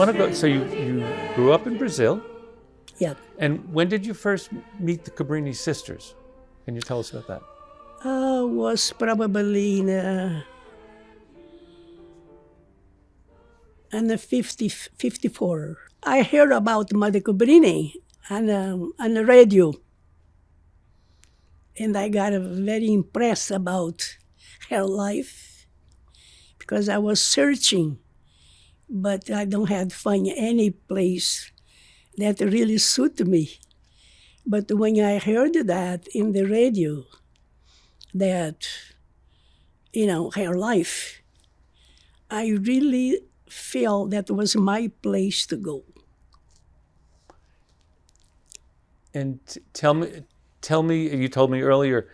want to go. So you grew up in Brazil, Yeah. and when did you first meet the Cabrini sisters? Can you tell us about that? Was probably in the 54. I heard about Mother Cabrini on the radio, and I got very impressed about her life because I was searching, but I don't have find any place that really suited me. But when I heard that in the radio, that her life, I really felt that was my place to go. And tell me. You told me earlier,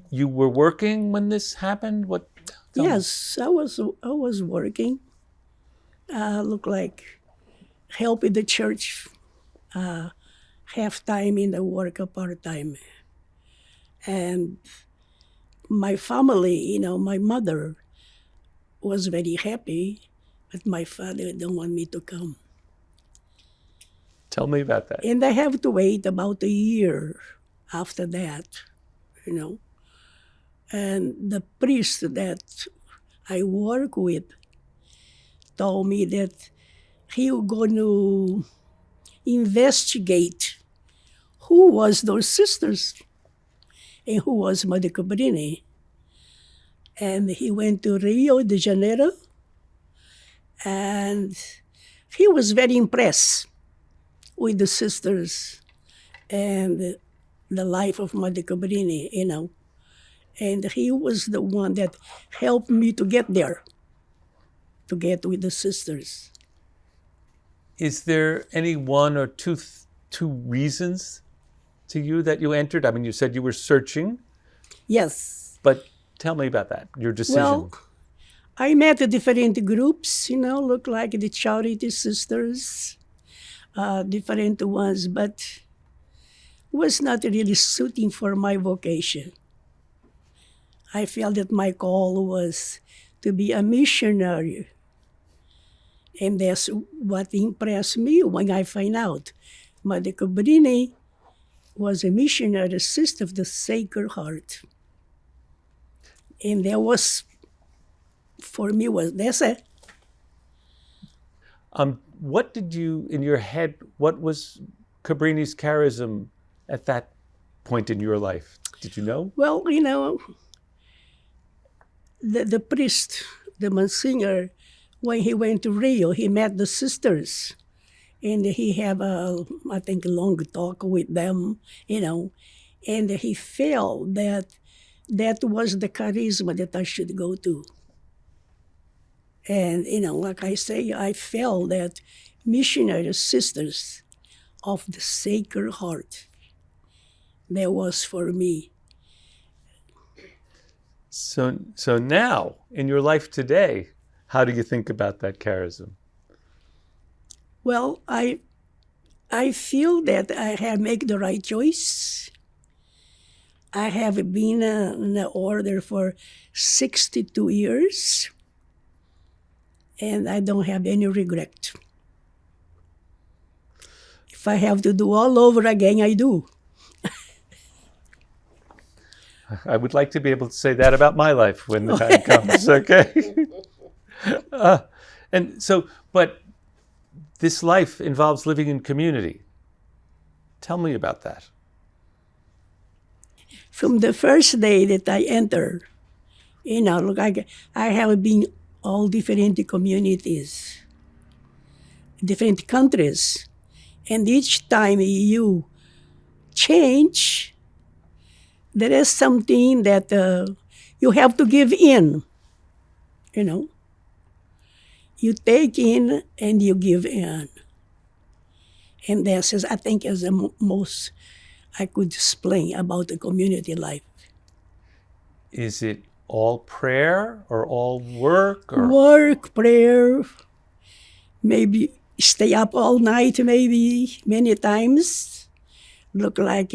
you were working when this happened. What? Tell me. Yes, I was working. Look like helping the church, half time in the work, part time, and my family. My mother was very happy, but my father don't want me to come. Tell me about that. And I have to wait about a year after that, And the priest that I work with told me that he was going to investigate who was those sisters and who was Mother Cabrini. And he went to Rio de Janeiro, and he was very impressed with the sisters and the life of Mother Cabrini, And he was the one that helped me to get there, to get with the sisters. Is there any one or two reasons to you that you entered? I mean, you said you were searching. Yes. But tell me about that, your decision. Well, I met the different groups, look like the Charity Sisters, different ones, but was not really suiting for my vocation. I felt that my call was to be a missionary. And that's what impressed me when I find out Mother Cabrini was a missionary sister of the Sacred Heart. And that was, for me, that's it. What did you, in your head, what was Cabrini's charism at that point in your life? Did you know? Well, the priest, the Monsignor, when he went to Rio, he met the sisters. And he had a long talk with them, And he felt that was the charisma that I should go to. And, like I say, I felt that missionary sisters of the Sacred Heart, that was for me. So now, in your life today, how do you think about that charism? Well, I feel that I have made the right choice. I have been in the order for 62 years, and I don't have any regret. If I have to do all over again, I do. I would like to be able to say that about my life when the time comes, okay? And so, but this life involves living in community. Tell me about that. From the first day that I entered, look, I have been all different communities, different countries. And each time you change, there is something that you have to give in, You take in and you give in. And this is, I think, is the most I could explain about the community life. Is it all prayer or all work? Or? Work, prayer, maybe stay up all night, maybe many times. Look like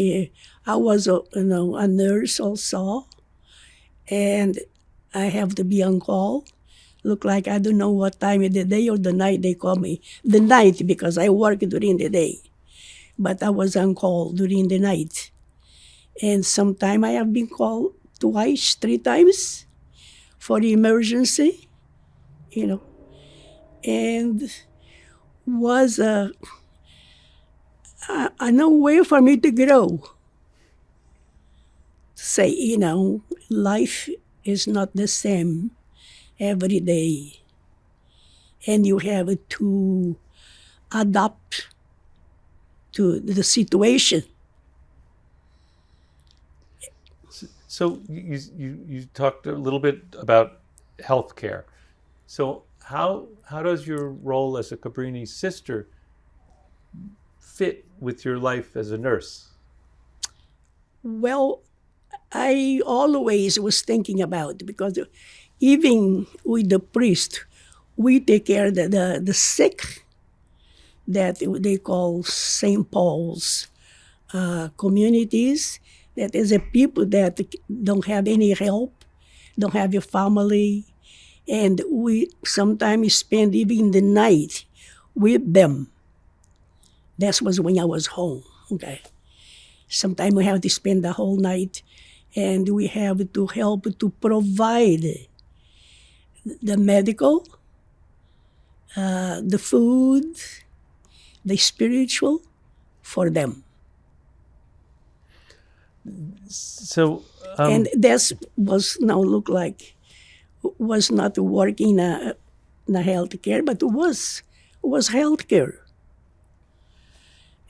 I was a nurse also, and I have to be on call Look like I don't know what time of the day or the night they call me. The night, because I work during the day. But I was on call during the night. And sometime I have been called twice, 3 times for emergency, you know. And was a no way for me to grow. Say, life is not the same every day. And you have to adapt to the situation. So you talked a little bit about healthcare. So how does your role as a Cabrini sister fit with your life as a nurse? Well, I always was thinking about, because even with the priest, we take care of the sick that they call St. Paul's communities. That is a people that don't have any help, don't have a family, and we sometimes spend even the night with them. That was when I was home. Okay. Sometimes we have to spend the whole night, and we have to help to provide the medical, the food, the spiritual for them. So and that was was not working in a healthcare, but was healthcare.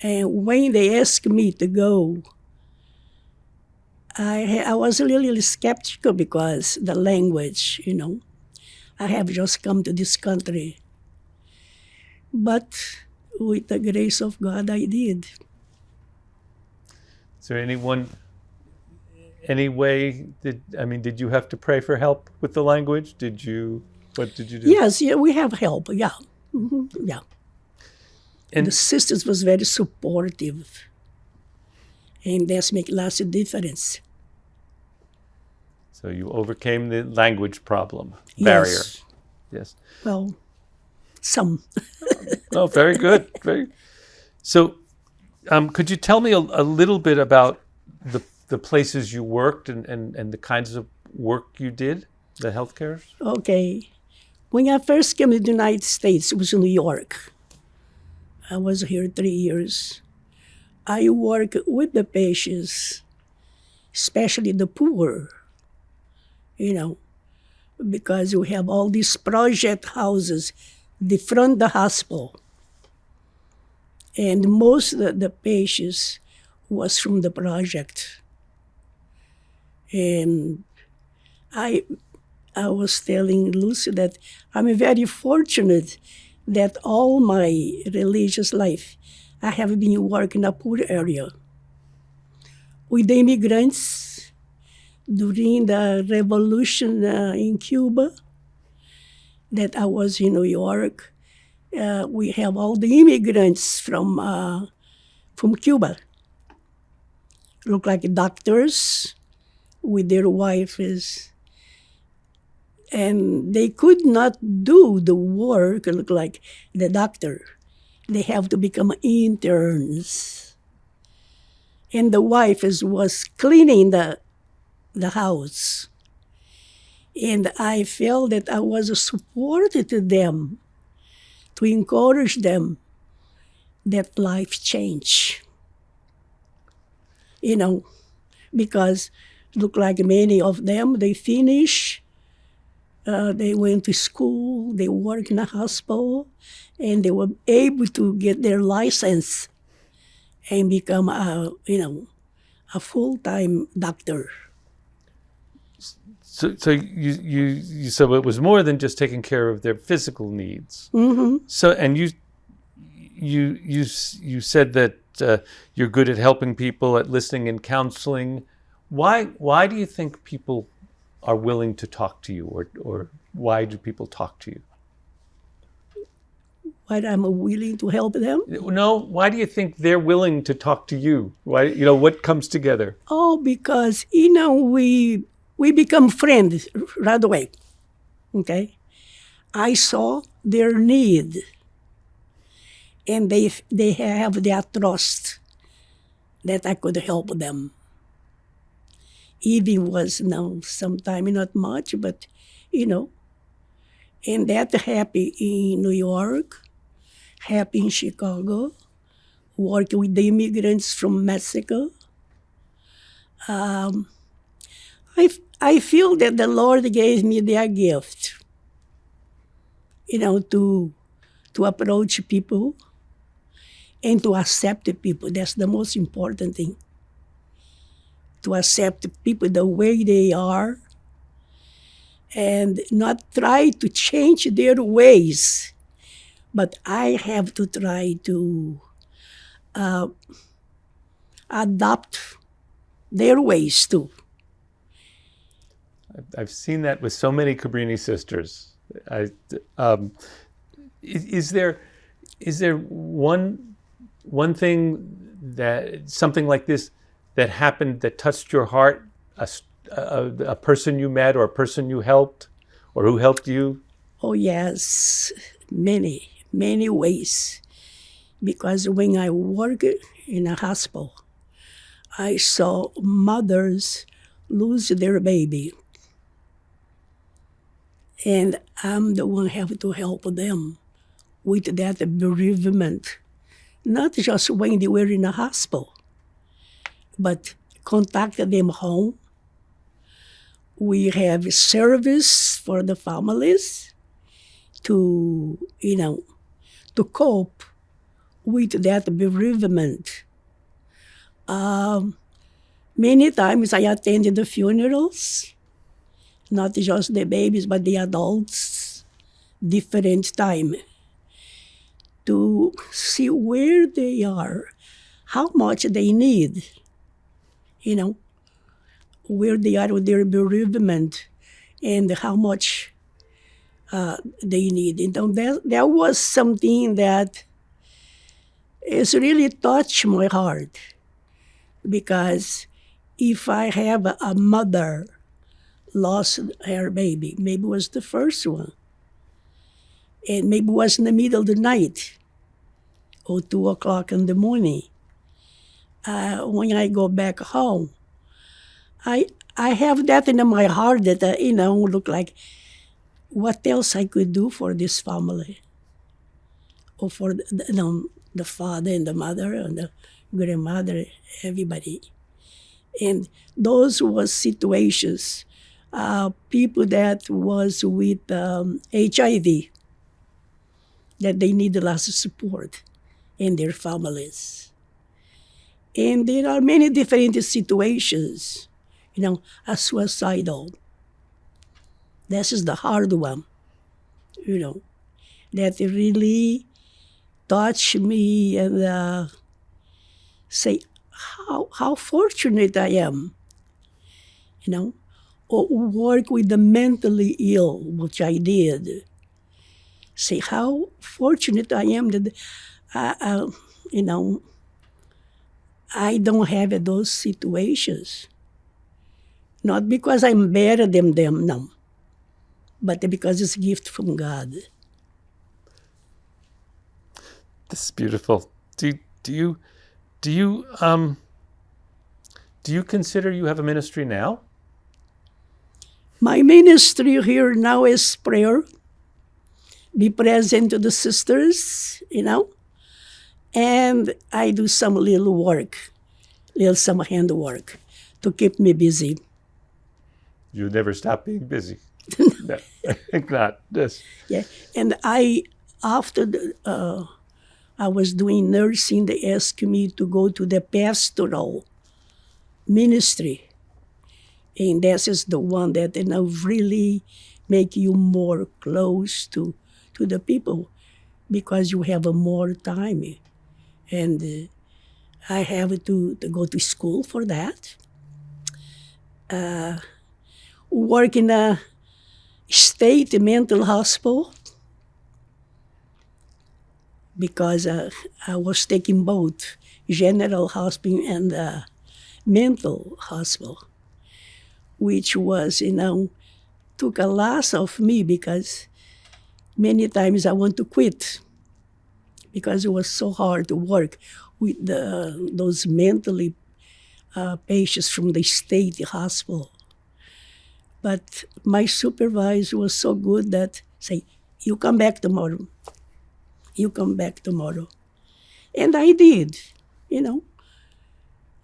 And when they asked me to go, I was a little skeptical because the language, I have just come to this country. But with the grace of God, I did. Is there any way did you have to pray for help with the language? What did you do? Yes, yeah, we have help, yeah. Mm-hmm, yeah. And the sisters was very supportive. And that's make lots of difference. So you overcame the language barrier. Yes. Well, some. Oh, very good. So, could you tell me a little bit about the places you worked and the kinds of work you did, the healthcare? Okay. When I first came to the United States, it was in New York. I was here 3 years. I work with the patients, especially the poor, because we have all these project houses in front of the hospital. And most of the patients was from the project. And I was telling Lucy that I'm very fortunate that all my religious life, I have been working in a poor area with the immigrants during the revolution in Cuba, that I was in New York. We have all the immigrants from Cuba. Look like doctors with their wives. And they could not do the work, look like the doctor. They have to become interns. And the wife was cleaning the house. And I felt that I was a support to them, to encourage them that life change. Because look like many of them, they finish. They went to school, they worked in a hospital, and they were able to get their license and become a full-time doctor. So you said it was more than just taking care of their physical needs. Mm-hmm. So and you said that you're good at helping people, at listening and counseling. Why do you think people are willing to talk to you, or why do people talk to you? Why I'm willing to help them? No, why do you think they're willing to talk to you? Why, what comes together? Oh, because, we become friends right away, okay? I saw their need, and they have their trust that I could help them. Even was now sometime not much, but you know, and that happy in New York, happy in Chicago, working with the immigrants from Mexico. Um, I feel that the Lord gave me their gift, to approach people and to accept the people. That's the most important thing. To accept people the way they are and not try to change their ways. But I have to try to adopt their ways too. I've seen that with so many Cabrini sisters. Um, is there one thing that something like this that happened that touched your heart? A person you met or a person you helped, or who helped you? Oh yes, many, many ways. Because when I worked in a hospital, I saw mothers lose their baby. And I'm the one have to help them with that bereavement. Not just when they were in a hospital, but contact them home. We have service for the families to, to cope with that bereavement. Many times I attended the funerals, not just the babies, but the adults, different time, to see where they are, how much they need, where they are with their bereavement, and how much they need. And that was something that has really touched my heart, because if I have a mother lost her baby, maybe it was the first one, and maybe it was in the middle of the night or 2 o'clock in the morning. When I go back home, I have that in my heart that look like what else I could do for this family, or for the father and the mother and the grandmother, everybody. And those was situations, people that was with HIV, that they need a lot of support in their families. And there are many different situations, a suicidal. This is the hard one, that really touched me and say how fortunate I am, or work with the mentally ill, which I did. Say how fortunate I am that, I don't have those situations. Not because I'm better than them, no, but because it's a gift from God. This is beautiful. Do you consider you have a ministry now? My ministry here now is prayer. Be present to the sisters, and I do some little work, some handwork to keep me busy. You never stop being busy. No, I think not. Yes. Yeah, and after I was doing nursing, they asked me to go to the pastoral ministry, and this is the one that really make you more close to the people, because you have more time, and I have to go to school for that. Work in a state mental hospital, because I was taking both general hospital and mental hospital, which was, took a lot of me, because Many times I want to quit because it was so hard to work with those mentally patients from the state hospital. But my supervisor was so good that say, "You come back tomorrow. You come back tomorrow," and I did. You know,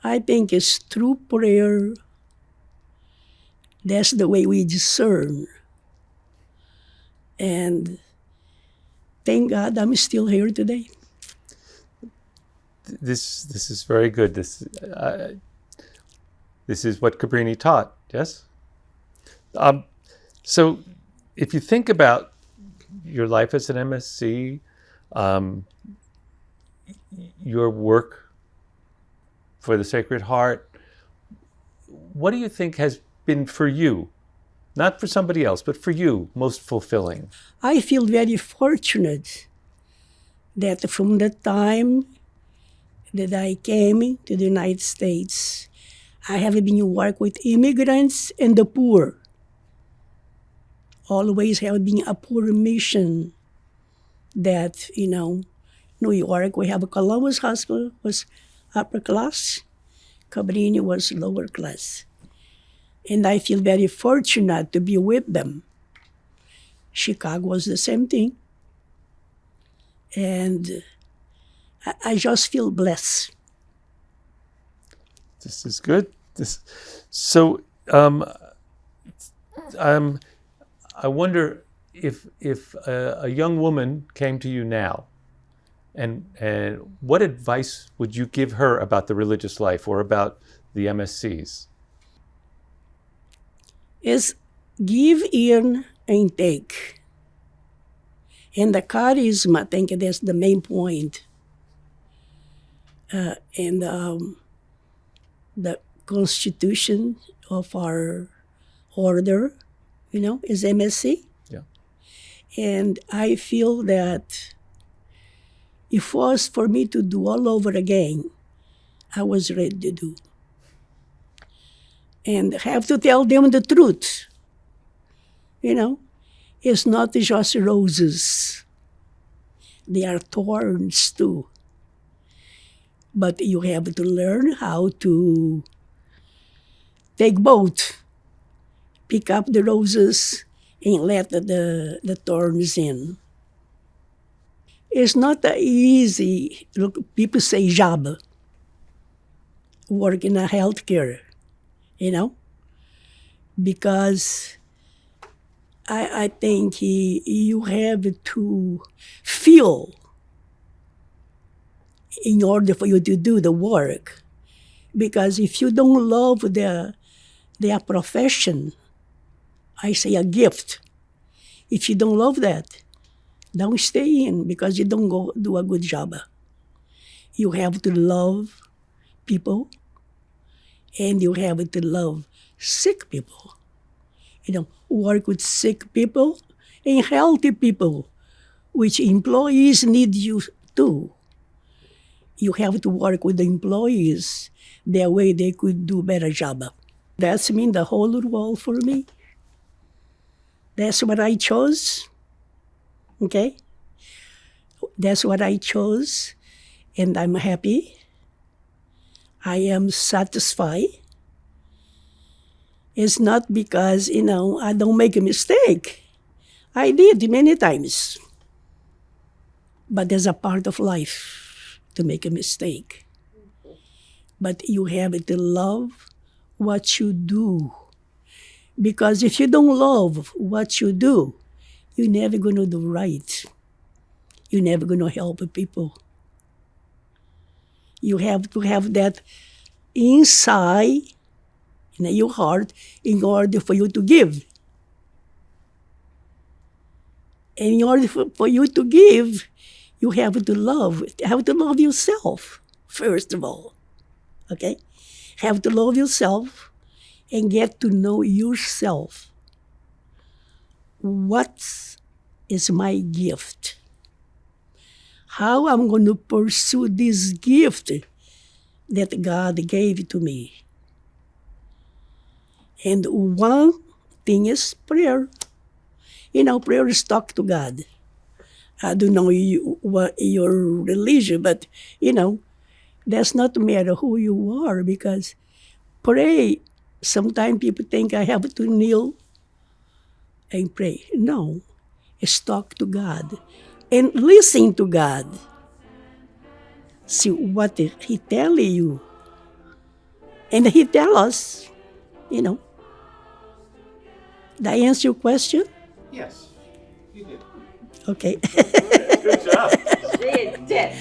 I think it's through prayer. That's the way we discern. And thank God I'm still here today. This is very good. This is what Cabrini taught. Yes. So, if you think about your life as an MSC, your work for the Sacred Heart, what do you think has been for you, not for somebody else, but for you, most fulfilling? I feel very fortunate that from the time that I came to the United States, I have been working with immigrants and the poor. Always have been a poor mission that, New York, we have a Columbus Hospital was upper class, Cabrini was lower class. And I feel very fortunate to be with them. Chicago was the same thing. And I just feel blessed. This is good. So, I wonder if a young woman came to you now, and what advice would you give her about the religious life or about the MSCs? Is give in and take. And the charisma, I think that's the main point. And the constitution of our order, is MSC. Yeah. And I feel that if it was for me to do all over again, I was ready to do. And have to tell them the truth. It's not just roses. There are thorns too. But you have to learn how to take both. Pick up the roses and let the thorns in. It's not an easy, look, people say job, work in a healthcare, because I think you have to feel in order for you to do the work. Because if you don't love their profession, I say a gift. If you don't love that, don't stay in because you don't go do a good job. You have to love people and you have to love sick people. Work with sick people and healthy people, which employees need you too. You have to work with the employees. That way they could do better job. That's mean the whole world for me. That's what I chose. Okay? That's what I chose. And I'm happy. I am satisfied. It's not because, I don't make a mistake. I did many times. But there's a part of life to make a mistake. But you have to love what you do. Because if you don't love what you do, you're never going to do right. You're never going to help people. You have to have that inside in your heart in order for you to give. And in order for you to give, you have to love. You have to love yourself, first of all. Okay? Have to love yourself and get to know yourself. What is my gift? How I'm going to pursue this gift that God gave to me. And one thing is prayer. Prayer is talk to God. I don't know what your religion, but that's not matter who you are, because pray. Sometimes people think I have to kneel and pray. No, it's talk to God and listen to God. See what He tell you, and He tell us. You know, did I answer your question? Yes, you did. Okay. Good job. She did.